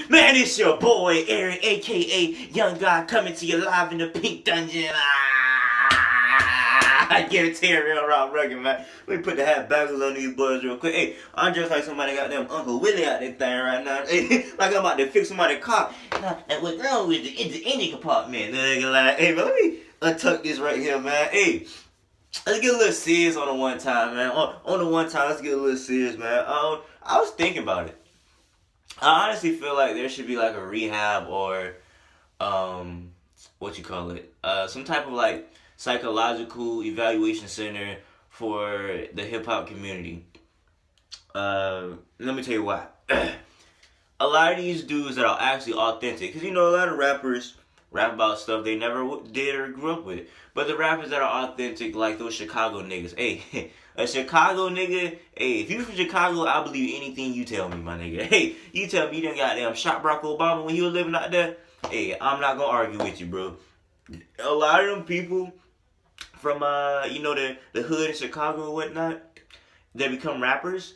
Man, it's your boy Aaron, aka Young God, coming to you live in the Pink Dungeon. I get it, tear real around rugged, man. Let me put the hat backwards on these boys real quick. Hey, I'm just like somebody got them Uncle Willie out this thing right now. Hey, like I'm about to fix somebody's car. And what's wrong with the engine compartment? Like, hey, man, let me untuck this right here, man. Hey, let's get a little serious on the one time, man. On the one time, let's get a little serious, man. I was thinking about it. I honestly feel like there should be like a rehab or um what you call it, some type of like psychological evaluation center for the hip hop community. Let me tell you why. A lot of these dudes that are actually authentic, because you know a lot of rappers rap about stuff they never did or grew up with. But the rappers that are authentic, like those Chicago niggas, hey, a Chicago nigga, hey, if you from Chicago, I believe anything you tell me, my nigga. Hey, you tell me you done goddamn shot Barack Obama when he was living out there, hey, I'm not gonna argue with you, bro. A lot of them people from the hood in Chicago and whatnot, they become rappers.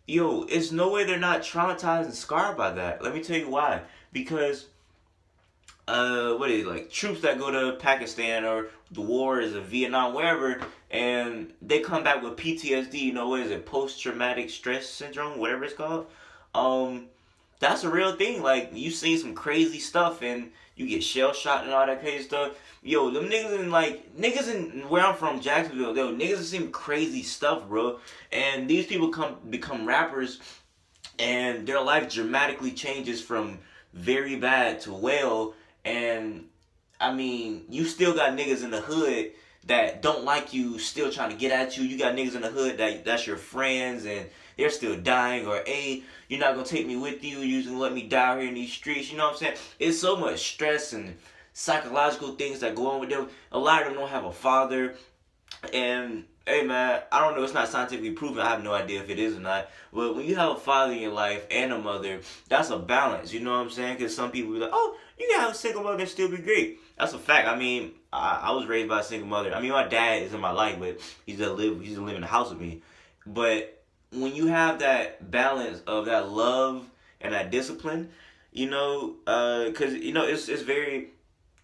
Yo, it's no way they're not traumatized and scarred by that. Let me tell you why. Because what is it, like troops that go to Pakistan or the wars of Vietnam, wherever, and they come back with PTSD. You know what is it? Post traumatic stress syndrome, whatever it's called. Um, that's a real thing. Like you see some crazy stuff and you get shell shot and all that crazy stuff. Yo, them niggas in where I'm from, Jacksonville, yo, niggas have seen crazy stuff, bro. And these people become rappers, and their life dramatically changes from very bad to well. And I mean, you still got niggas in the hood that don't like you, still trying to get at you. You got niggas in the hood that's your friends and they're still dying, or hey, you're not gonna take me with you, you're just gonna let me die out here in these streets. You know what I'm saying? It's so much stress and psychological things that go on with them. A lot of them don't have a father. And hey man, I don't know, it's not scientifically proven. I have no idea if it is or not. But when you have a father in your life and a mother, that's a balance. You know what I'm saying? Because some people be like, oh, you can have a single mother and still be great. That's a fact. I mean, I was raised by a single mother. I mean, my dad is in my life, but he's to live in the house with me. But when you have that balance of that love and that discipline, because it's very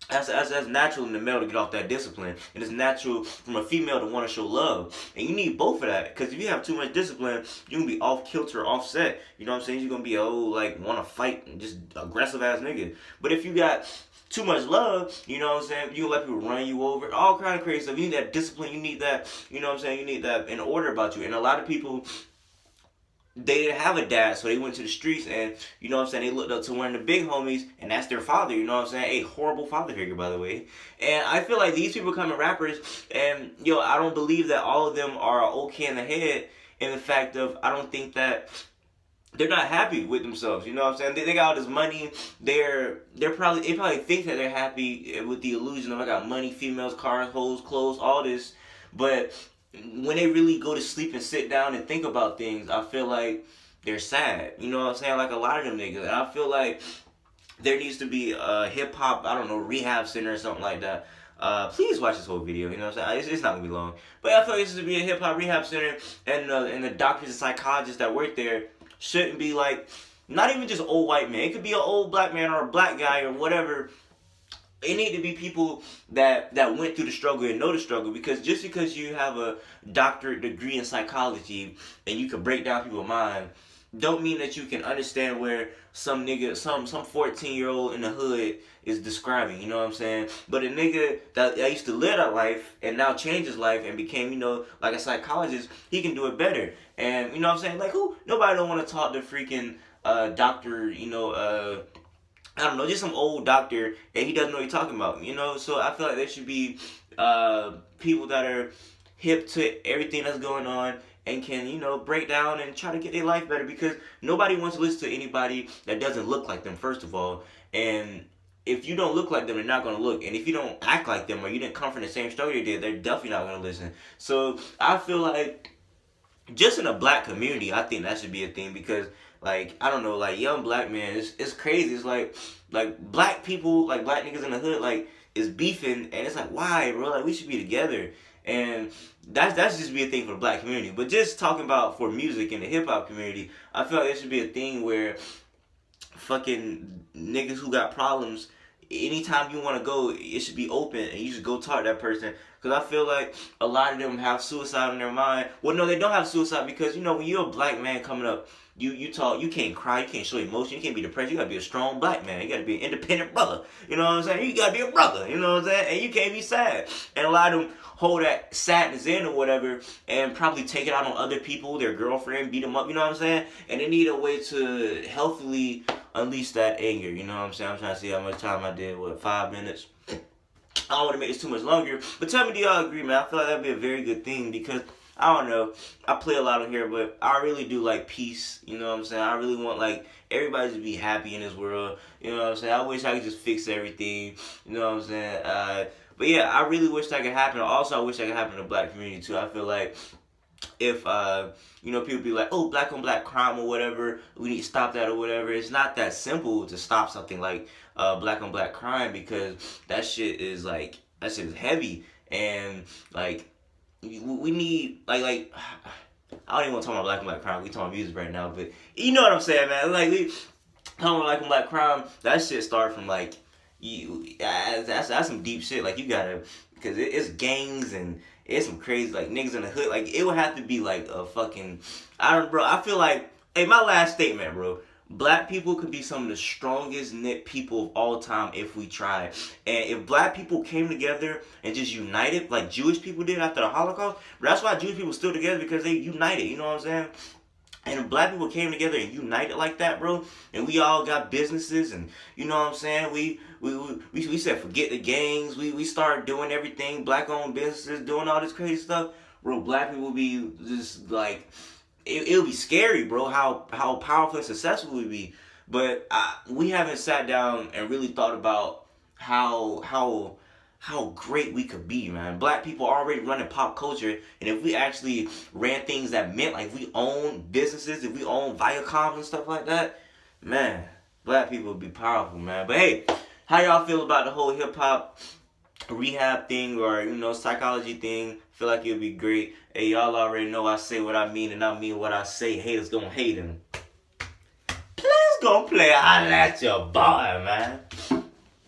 that's natural in the male to get off that discipline, and it's natural from a female to want to show love, and you need both of that. Because if you have too much discipline, you're gonna be off kilter, offset. You know what I'm saying? You're gonna be like want to fight and just aggressive ass nigga. But if you got too much love, you know what I'm saying? You let people run you over, all kind of crazy stuff. You need that discipline. You need that. You know what I'm saying? You need that in order about you. And a lot of people, they didn't have a dad, so they went to the streets, and you know what I'm saying, they looked up to one of the big homies, and that's their father. You know what I'm saying? A horrible father figure, by the way. And I feel like these people becoming rappers, and I don't believe that all of them are okay in the head, in the fact of, I don't think that they're not happy with themselves. You know what I'm saying? They got all this money. They probably think that they're happy with the illusion of, I got money, females, cars, hoes, clothes, all this. But when they really go to sleep and sit down and think about things, I feel like they're sad. You know what I'm saying? Like a lot of them niggas. And I feel like there needs to be a hip hop, I don't know, rehab center or something like that. Please watch this whole video. You know what I'm saying? It's not gonna be long, but I feel like this should be a hip hop rehab center, and the doctors and psychologists that work there shouldn't be like, not even just old white man. It could be an old black man or a black guy or whatever. It need to be people that went through the struggle and know the struggle, because just because you have a doctorate degree in psychology and you can break down people's mind, don't mean that you can understand where some nigga, some 14-year-old in the hood is describing. You know what I'm saying? But a nigga that used to live that life and now changed his life and became, like a psychologist, he can do it better. And you know what I'm saying? Like, who? Nobody don't want to talk to freaking doctor, I don't know, just some old doctor, and he doesn't know what he's talking about, So I feel like there should be people that are hip to everything that's going on and can, break down and try to get their life better, because nobody wants to listen to anybody that doesn't look like them, first of all. And if you don't look like them, they're not going to look. And if you don't act like them, or you didn't come from the same struggle they did, they're definitely not going to listen. So I feel like just in a black community, I think that should be a thing, because like, I don't know, like young black man, it's crazy. It's like black people, like black niggas in the hood, like is beefing, and it's like, why, bro? Like we should be together, and that's just be a thing for the black community. But just talking about for music in the hip hop community, I feel like there should be a thing where fucking niggas who got problems, anytime you want to go, it should be open and you should go talk to that person. Because I feel like a lot of them have suicide in their mind. Well, no, they don't have suicide because, you know, when you're a black man coming up, you talk, you can't cry, you can't show emotion, you can't be depressed, you gotta be a strong black man, you gotta be an independent brother, you know what I'm saying? You gotta be a brother, you know what I'm saying? And you can't be sad. And a lot of them hold that sadness in or whatever and probably take it out on other people, their girlfriend, beat them up, you know what I'm saying? And they need a way to healthily unleash that anger, you know what I'm saying? I'm trying to see how much time I did, 5 minutes? I don't want to make this too much longer, but tell me, do y'all agree, man? I feel like that'd be a very good thing because I don't know. I play a lot on here, but I really do like peace. You know what I'm saying? I really want like everybody to be happy in this world. You know what I'm saying? I wish I could just fix everything. You know what I'm saying? But yeah, I really wish that could happen. Also, I wish that could happen in the black community too. I feel like if you know, people be like, oh, black on black crime or whatever, we need to stop that or whatever. It's not that simple to stop something like black on black crime because that shit is heavy and like we need like I don't even want to talk about black on black crime. We talking about music right now, but you know what I'm saying, man. Like we talking about black on black crime. That shit start from like that's some deep shit. Like you gotta because it's gangs and it's some crazy like niggas in the hood. Like it would have to be like a fucking I feel like hey my last statement, bro. Black people could be some of the strongest knit people of all time if we try. And if black people came together and just united, like Jewish people did after the Holocaust, that's why Jewish people still together because they united, you know what I'm saying? And if black people came together and united like that, bro, and we all got businesses and, you know what I'm saying, we said forget the gangs, we started doing everything, black-owned businesses, doing all this crazy stuff, bro, black people be just like... It'll be scary, bro, how powerful and successful we be. But we haven't sat down and really thought about how great we could be, man. Black people are already running pop culture, and if we actually ran things that meant like we own businesses, if we own Viacoms and stuff like that, man, black people would be powerful, man. But hey, how y'all feel about the whole hip hop rehab thing or, you know, psychology thing? Feel like it would be great. Hey, y'all already know I say what I mean and I mean what I say. Haters gonna hate him. Please gonna play. Holla at your boy, man.